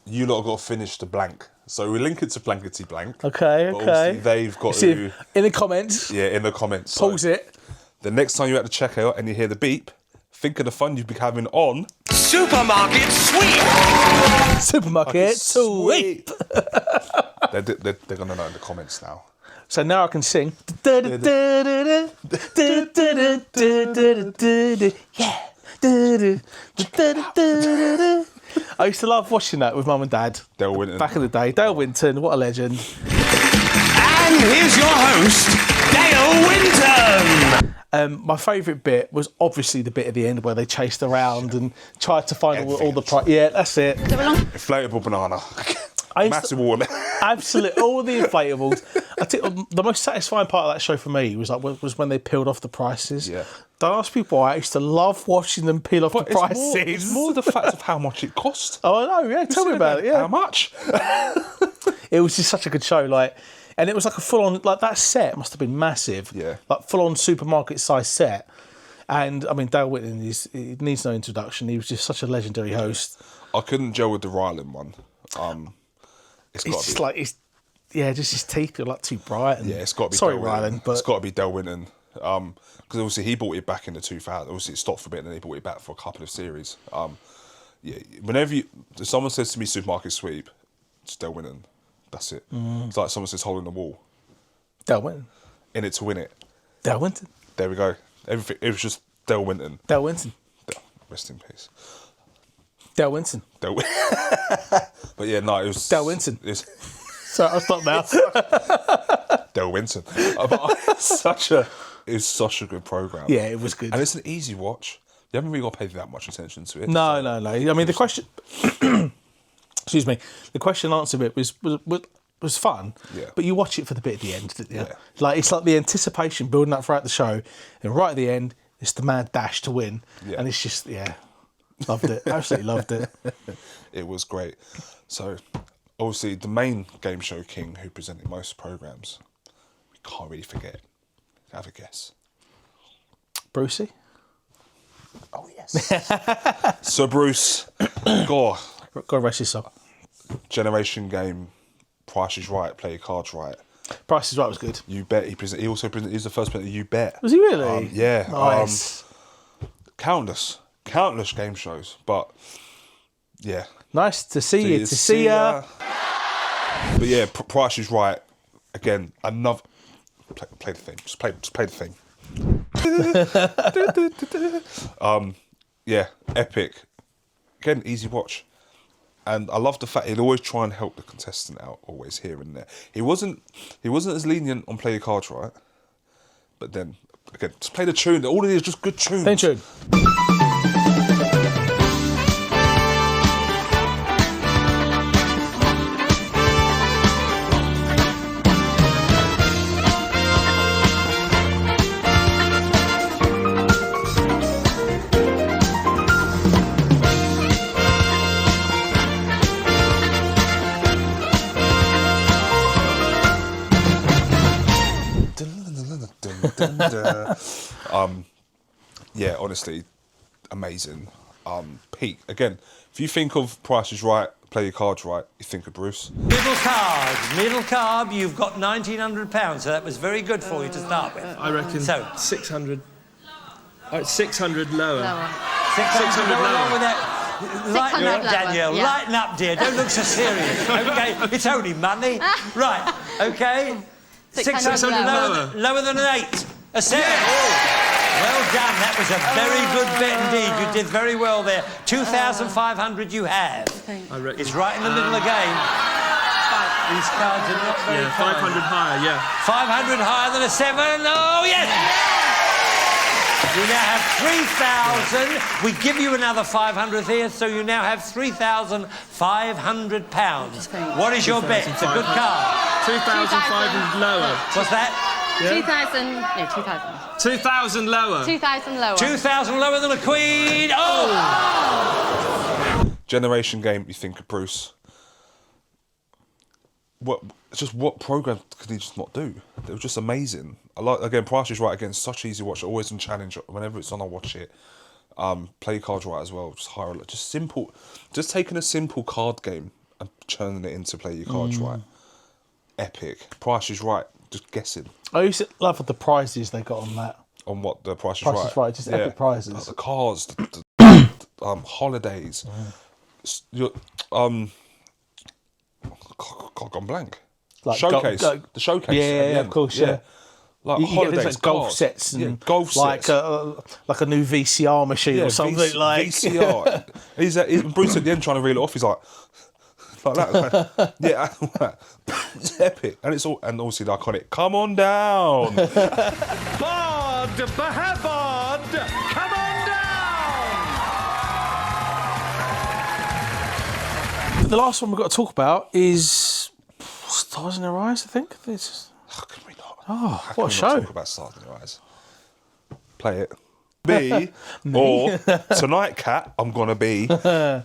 you lot have got to finish the blank. So we link it to Blankety Blank. Okay, but okay. obviously they've got See, to... in the comments. Yeah, in the comments. Pause it. The next time you're at the checkout and you hear the beep, think of the fun you'd be having on... Supermarket Sweep! Supermarket Sweep! They're going to know in the comments now. So now I can sing. Yeah. I used to love watching that with Mum and Dad. Dale Winton. Back in the day. Dale Winton, what a legend. And here's your host, Dale Winton! My favourite bit was obviously the bit at the end where they chased around and tried to find all the... Yeah, that's it. Inflatable banana. Massive water. Absolutely, all the inflatables. I think the most satisfying part of that show for me was when they peeled off the prices. Yeah. Don't ask people why. I used to love watching them peel off the prices. It's more the fact of how much it cost. Oh, I know. Yeah, tell me about it. Yeah, how much? It was just such a good show. Like, and it was like a full-on. Like that set must have been massive. Yeah. Like full-on supermarket-sized set. And I mean, Dale Whitton he needs no introduction. He was just such a legendary host. I couldn't gel with the Ryland one. It's just like just his teeth are like too bright. And, yeah, it's got to be. Sorry, Del Winton. Ryland, but it's got to be Dale Winton. Because obviously he bought it back in the 2000s. Obviously it stopped for a bit, and then he bought it back for a couple of series. Yeah, whenever if someone says to me Supermarket Sweep, it's Dale Winton. That's it. It's like someone says Hole in the Wall. Dale Winton. In it to win it. Dale Winton. There we go. Everything. It was just Dale Winton. Dale Winton. Rest in peace. Dale Winton. But yeah, no, it was Dale Winton. Sorry, I'll stop now. Dale Winton. It was such a good programme. Yeah, it was good. And it's an easy watch. You haven't really got to pay that much attention to it. No. I mean, the question... excuse me. The question and answer bit was fun, Yeah. but you watch it for the bit at the end, didn't you? Yeah. Like, it's like the anticipation building up throughout the show, and right at the end, it's the mad dash to win. Yeah. And it's just, loved it. Absolutely loved it. It was great. So, obviously, the main game show king who presented most programmes, we can't really forget. Have a guess. Brucey? Oh, yes. Sir Bruce. God rest his soul. Generation Game, Price is Right, Play Your Cards Right. Price is Right was good. You Bet. He also presented. He was the first presenter. You Bet. Was he really? Yeah. Nice. Countless game shows, but yeah. Nice to see you. To see ya. But yeah, Price is Right. Again, another. Play the thing. Just play the thing. Yeah, epic. Again, easy watch. And I love the fact he'd always try and help the contestant out, always here and there. He wasn't as lenient on Play Your Cards Right, but then again, just play the tune. All it is just good tunes. Same tune. Yeah, honestly, amazing. Peak again. If you think of Price is Right, play your cards right, you think of Bruce. Middle card, you've got £1,900, so that was very good for you to start with. I reckon So 600. 600 lower. 600 lower with that. Lighten 600 up, lower, Danielle. yeah. Lighten up, dear. Don't look so serious. Okay, it's only money. Right, okay. 600 lower. Lower than an 8. A 7. Well done. That was a very good bet indeed. You did very well there. 2,500 you have. I reckon. It's right in the middle of the game. These cards are not very Yeah, 500 higher, yeah. 500 higher than a 7. Oh, yes! You now have 3,000. We give you another 500 here, so you now have £3,500. What is your bet? It's a good card. 2,500 lower. What's that? 2,000. No, 2,000. 2,000 lower. 2,000 lower. 2,000 lower than a queen. Oh! Generation game, you think of Bruce. What program could he just not do? It was just amazing. I like, again, Price is Right again, such easy watch. Always on challenge. Whenever it's on, I watch it. Play cards right as well. Just simple. Just taking a simple card game and turning it into play your cards right. Epic. Price is Right. Just guessing. I used to love the prizes they got on that. On what the Price is Price Right? is Right, just epic prizes. Like the cars, the holidays. God, gone blank. Like showcase. The showcase. Yeah, of course, yeah. Like you get holidays, things like golf cars. sets and golf sets. like a new VCR machine or something like VCR. he's Bruce at the end trying to reel it off. He's like that. Yeah, it's epic, and it's all, and obviously the iconic. Come on down, Bod, Bahabod, come on down! The last one we've got to talk about is Stars in Their Eyes, I think. How can we not? Oh, How what a can we show. not talk about Stars in Their Eyes. Play it. Or tonight, Cat, I'm gonna be. Matthew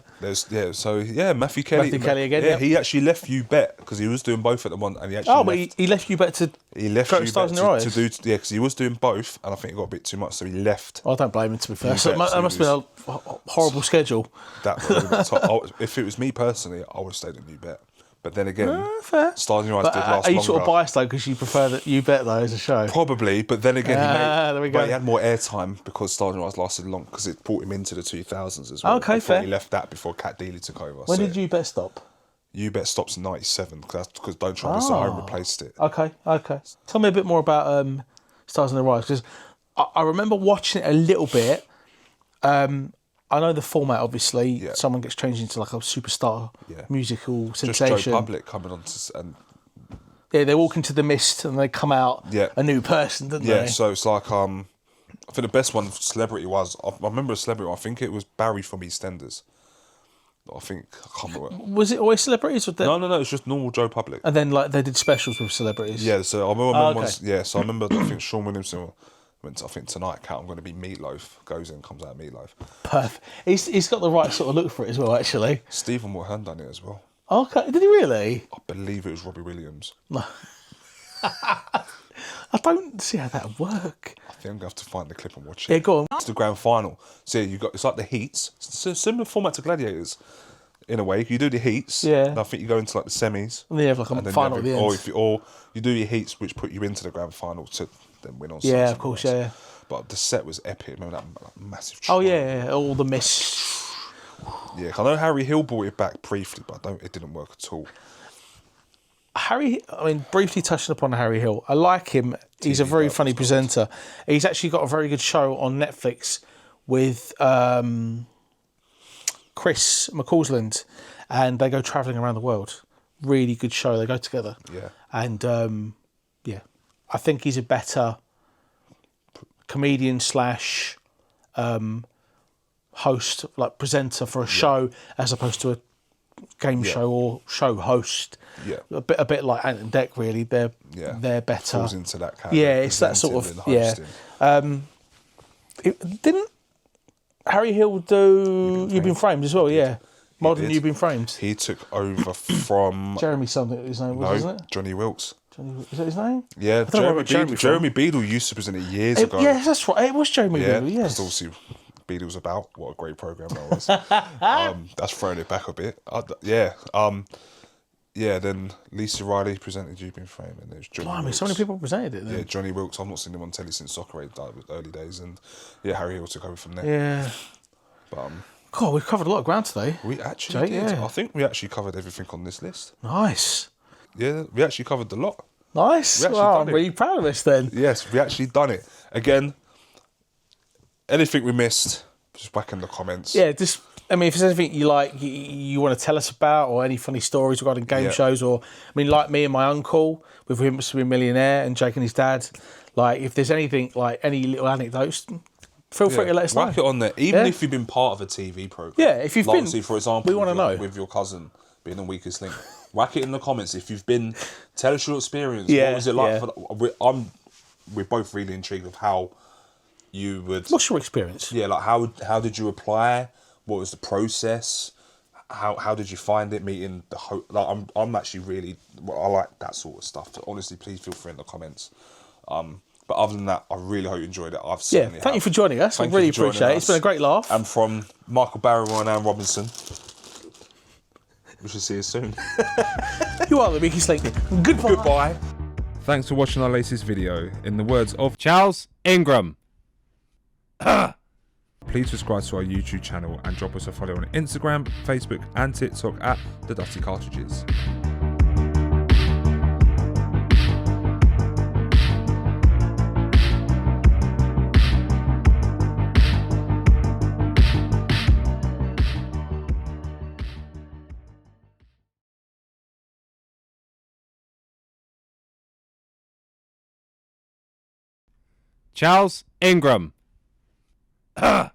Kelly. Matthew Kelly again. Yeah, he actually left You Bet because he was doing both at the one, and he actually. Oh, but he left You Bet to. He left go You Stars Bet in Their Eyes? to do. Yeah, because he was doing both, and I think it got a bit too much, so he left. I don't blame him, to be fair. You So Bet, that so must he have been a horrible schedule. That if it was me personally, I would have stayed at You Bet. But then again, fair. Stars in Your Eyes But did last are you longer. sort of biased though because you prefer that You Bet though as a show? Probably, but then again, there we go. but he had more airtime because Stars in Your Eyes lasted long because it brought him into the 2000s as well. Okay, I thought fair. He left that before Cat Dealey took over. When did You Bet stop? You Bet stops in '97 because Don't Try This at Home replaced it. Okay. Tell me a bit more about Stars in Their Eyes because I remember watching it a little bit. I know the format, obviously. Yeah. Someone gets changed into like a superstar musical sensation. Just Joe Public coming on and they walk into the mist and they come out a new person, don't they? Yeah, so it's like I think the best one celebrity was I remember a celebrity one, I think it was Barry from EastEnders. I can't remember. Was it always celebrities? Or No, it's just normal Joe Public. And then like they did specials with celebrities. Yeah, so I remember so I remember I think Sean Williamson went to, I think tonight, Cat, I'm going to be Meatloaf. Goes in, comes out Meatloaf. Perfect. He's got the right sort of look for it as well, actually. Stephen Mulhern done it as well. Okay, did he really? I believe it was Robbie Williams. No. I don't see how that would work. I think I'm going to have to find the clip and watch it. Yeah, go on. It's the grand final. So you got it's like the heats. It's a similar format to Gladiators. In a way, you do the heats. Yeah. And I think you go into like the semis. And then you have like a final at the end. Or you do your heats, which put you into the grand final to then win on. Yeah, of course, yeah. But the set was epic. Remember that massive. Oh yeah, all the mists. Yeah, I know Harry Hill brought it back briefly, but it didn't work at all. Briefly touching upon Harry Hill, I like him. He's a very funny presenter. He's actually got a very good show on Netflix with Chris McCausland, and they go travelling around the world. Really good show. They go together. Yeah. And I think he's a better comedian / host, like presenter for a show, as opposed to a game show or show host. Yeah. A bit like Ant and Dec, really. They're better. Falls into that category. Yeah, it's that sort of didn't Harry Hill do You've Been Framed as well? Yeah. Modern You've Been Framed. He took over from Jeremy something his name was, isn't it? Johnny Wilkes. Is that his name? Yeah, Jeremy Beadle used to present it years ago. Yes, that's right. It was Jeremy Beadle, yes. Obviously, Beadle was about. What a great program that was. That's throwing it back a bit. Then Lisa Riley presented You've Been Framed, and it was Johnny Blimey, Wilkes. so many people presented it then. Yeah, Johnny Wilkes. I've not seen him on telly since Soccer Aid died with early days, and Harry Hill took over from there. Yeah. But God, we've covered a lot of ground today. we actually Jake, did. yeah. I think we actually covered everything on this list. Nice. Yeah, we actually covered the lot. Nice. We actually Well, done I'm it. really proud of us then. Yes, we actually done it. Again, anything we missed, just back in the comments. Yeah, just, I mean, if there's anything you like, you want to tell us about, or any funny stories regarding game shows, or, I mean, like me and my uncle, with Who Wants to Be a Millionaire, and Jake and his dad, like, if there's anything, like, any little anecdotes, feel free to let us know. Whack it on there. Even if you've been part of a TV program. Yeah, if you've been, obviously, for example, we want to know. With your cousin being the weakest link. Whack it in the comments. If you've been, tell us your experience. Yeah, what was it like? yeah. We're both really intrigued of how you would. What's your experience? Yeah, like how did you apply? What was the process? How did you find it meeting the like I'm actually really, I like that sort of stuff. So honestly, please feel free in the comments. But other than that, I really hope you enjoyed it. I've certainly thank you for joining us. I really appreciate it. It's been a great laugh. And from Michael Barrymore and Anne Robinson, we shall see you soon. You are the weakest link. Goodbye. Goodbye. Thanks for watching our latest video. In the words of Charles Ingram, please subscribe to our YouTube channel and drop us a follow on Instagram, Facebook and TikTok at The Dusty Cartridges. Charles Ingram.